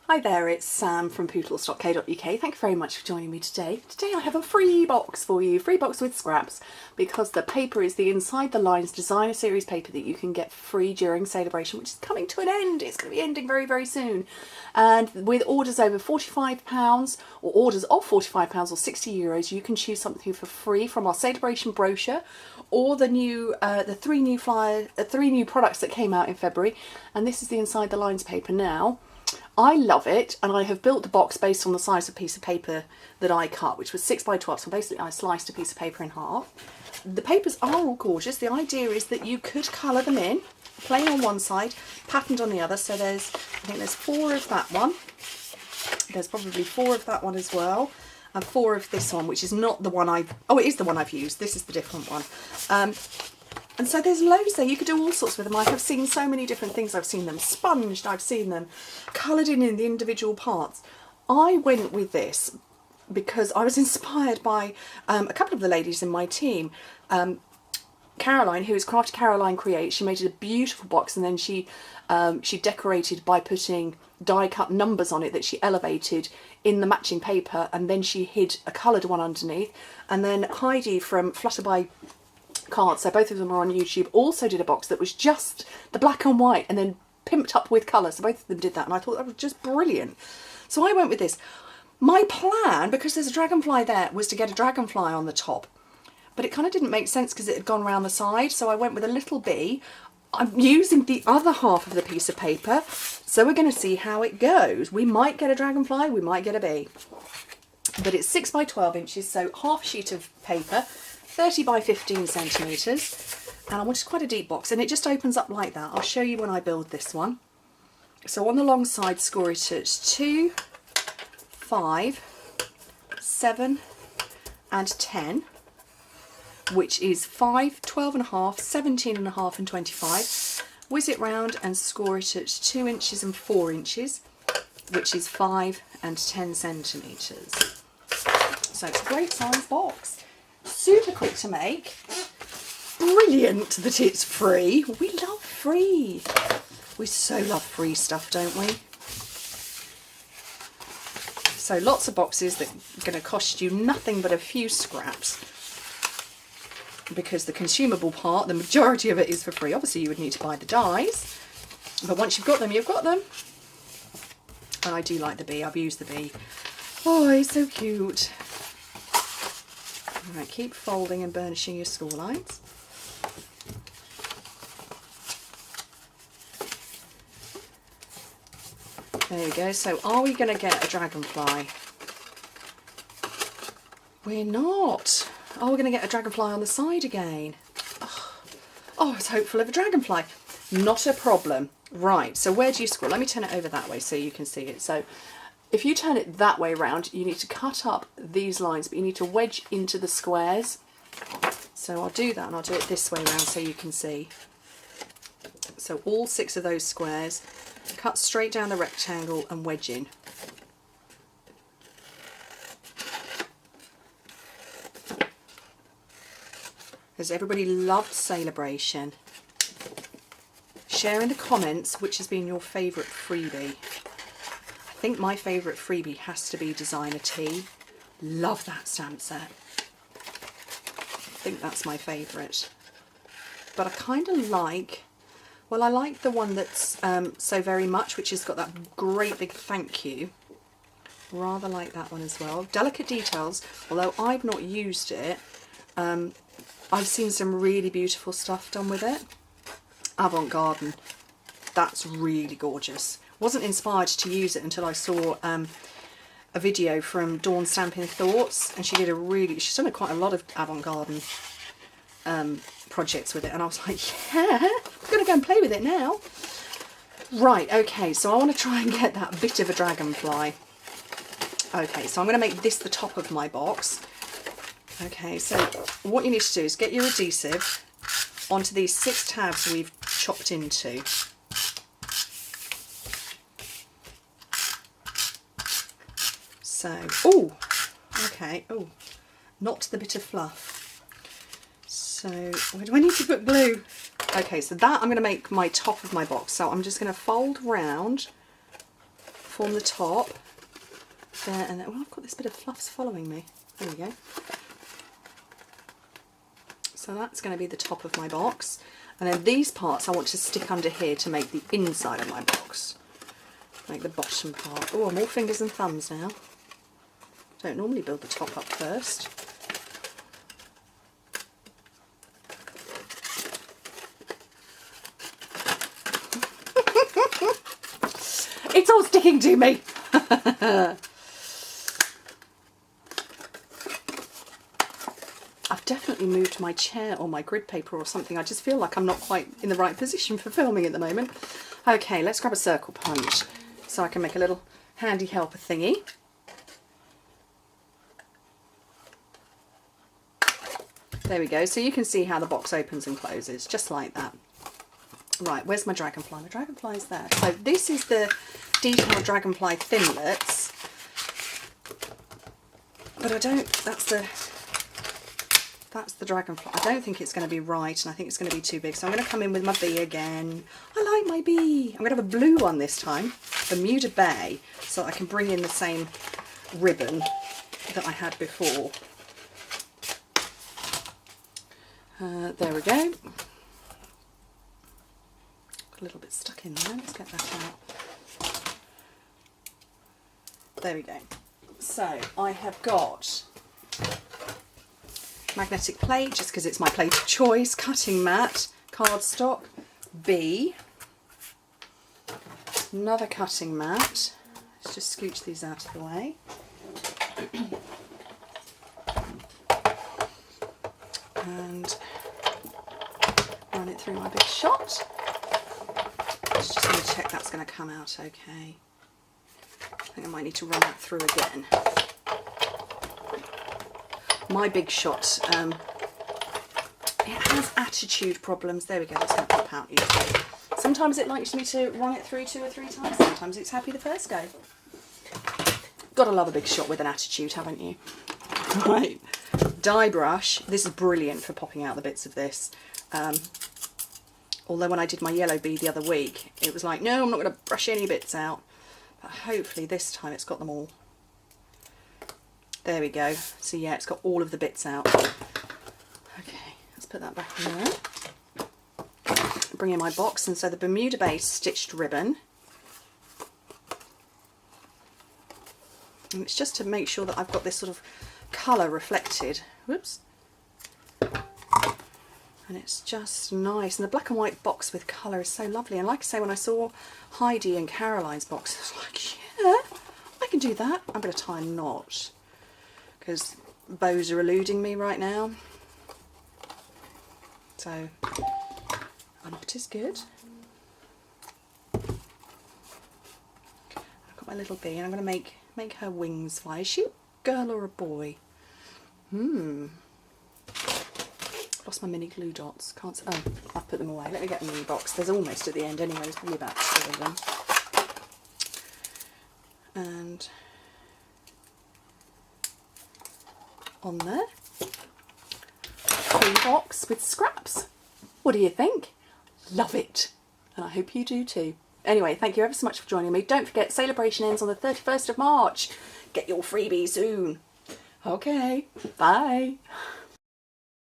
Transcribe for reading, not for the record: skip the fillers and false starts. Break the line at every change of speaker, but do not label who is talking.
Hi there, it's Sam from poodles.co.uk. Thank you very much for joining me today. Today I have a free box for you, free box with scraps, because the paper is the Inside the Lines designer series paper that you can get free during Bration, which is coming to an end. It's going to be ending very, very soon. And with orders over £45 or orders of £45 or €60, you can choose something for free from our Bration brochure or the three new products that came out in February. And this is the Inside the Lines paper now. I love it, and I have built the box based on the size of piece of paper that I cut, which was 6 by 12, so basically I sliced a piece of paper in half. The papers are all gorgeous. The idea is that you could colour them in, plain on one side, patterned on the other, so I think there's 4 of that one, there's probably 4 of that one as well, and 4 of this one, which is not the one it is the one I've used, this is the different one. And so there's loads there. You could do all sorts with them. I have seen so many different things. I've seen them sponged, I've seen them coloured in the individual parts. I went with this because I was inspired by a couple of the ladies in my team. Caroline, who is Crafty Caroline Creates, she made a beautiful box, and then she decorated by putting die cut numbers on it that she elevated in the matching paper, and then she hid a coloured one underneath. And then Heidi from Flutterby Cards, so both of them are on YouTube, also did a box that was just the black and white and then pimped up with colour, so both of them did that, and I thought that was just brilliant. So I went with this. My plan, because there's a dragonfly there, was to get a dragonfly on the top, but it kind of didn't make sense because it had gone around the side, so I went with a little bee. I'm using the other half of the piece of paper, so we're going to see how it goes. We might get a dragonfly, we might get a bee, but it's 6 by 12 inches, so half a sheet of paper, 30 by 15 centimetres, and I wanted quite a deep box, and it just opens up like that. I'll show you when I build this one. So on the long side, score it at 2, 5, 7 and 10, which is 5, 12 and a half, 17 and a half and 25. Whiz it round and score it at 2 inches and 4 inches, which is 5 and 10 centimetres. So it's a great size box. Super quick to make. Brilliant that it's free. We love free. We so love free stuff, don't we? So lots of boxes that are going to cost you nothing but a few scraps, because the consumable part, the majority of it, is for free. Obviously you would need to buy the dies, but once you've got them, you've got them. And I do like the bee. I've used the bee. Oh, he's so cute. Right, keep folding and burnishing your score lines. There you go. So are we going to get a dragonfly? We're not. Oh, we're going to get a dragonfly on the side again. Oh, I was hopeful of a dragonfly. Not a problem. Right, so where do you score? Let me turn it over that way so you can see it. So if you turn it that way round, you need to cut up these lines, but you need to wedge into the squares. So I'll do that, and I'll do it this way round so you can see. So all 6 of those squares, cut straight down the rectangle and wedge in. Has everybody loved Bration? Share in the comments which has been your favourite freebie. I think my favourite freebie has to be Designer Tea. Love that stamp set. I think that's my favourite. But I kind of like, well, I like the one that's So Very Much, which has got that great big thank you. Rather like that one as well. Delicate Details, although I've not used it, I've seen some really beautiful stuff done with it. Avant Garden, that's really gorgeous. Wasn't inspired to use it until I saw a video from Dawn Stamping Thoughts, and she's done quite a lot of Avant Garden projects with it, and I was like, yeah, I'm going to go and play with it now. Right, okay, so I want to try and get that bit of a dragonfly. Okay, so I'm going to make this the top of my box. Okay, so what you need to do is get your adhesive onto these 6 tabs we've chopped into. So, oh, okay, oh, not the bit of fluff. So, where do I need to put glue? Okay, so that I'm going to make my top of my box. So I'm just going to fold round form the top. There and then. Oh, I've got this bit of fluffs following me. There we go. So that's going to be the top of my box. And then these parts I want to stick under here to make the inside of my box. Make the bottom part. Oh, more fingers and thumbs now. Don't normally build the top up first. It's all sticking to me. I've definitely moved my chair or my grid paper or something. I just feel like I'm not quite in the right position for filming at the moment. Okay, let's grab a circle punch so I can make a little handy helper thingy. There we go. So you can see how the box opens and closes, just like that. Right, where's my dragonfly? My dragonfly's there. So this is the detailed dragonfly thinlets. But I don't, that's the dragonfly. I don't think it's going to be right, and I think it's going to be too big. So I'm going to come in with my bee again. I like my bee. I'm going to have a blue one this time, Bermuda Bay, so I can bring in the same ribbon that I had before. There we go. Got a little bit stuck in there. Let's get that out. There we go. So I have got magnetic plate, just because it's my plate of choice, cutting mat, cardstock, bee, another cutting mat. Let's just scooch these out of the way. And run it through my big shot. Just going to check that's going to come out okay. I think I might need to run that through again. My big shot, it has attitude problems. There we go, that's going to pop out easily. Sometimes it likes me to run it through 2 or 3 times, sometimes it's happy the first go. Gotta love a big shot with an attitude, haven't you? Right, die brush. This is brilliant for popping out the bits of this. Although when I did my yellow bee the other week, it was like, no, I'm not going to brush any bits out. But hopefully this time it's got them all. There we go. So yeah, it's got all of the bits out. Okay, let's put that back in there. Bring in my box, and so the Bermuda Bay stitched ribbon. And it's just to make sure that I've got this sort of colour reflected. Whoops. And it's just nice. And the black and white box with colour is so lovely. And like I say, when I saw Heidi and Caroline's box, I was like, yeah, I can do that. I'm going to tie a knot, because bows are eluding me right now. So a knot is good. I've got my little bee, and I'm going to make her wings fly. Is she a girl or a boy? Lost my mini glue dots. Can't. Oh, I've put them away. Let me get a mini box. There's almost at the end anyway. There's probably about 2 of them. And on there, free box with scraps. What do you think? Love it, and I hope you do too. Anyway, thank you ever so much for joining me. Don't forget, Bration ends on the 31st of March. Get your freebie soon. Okay, bye.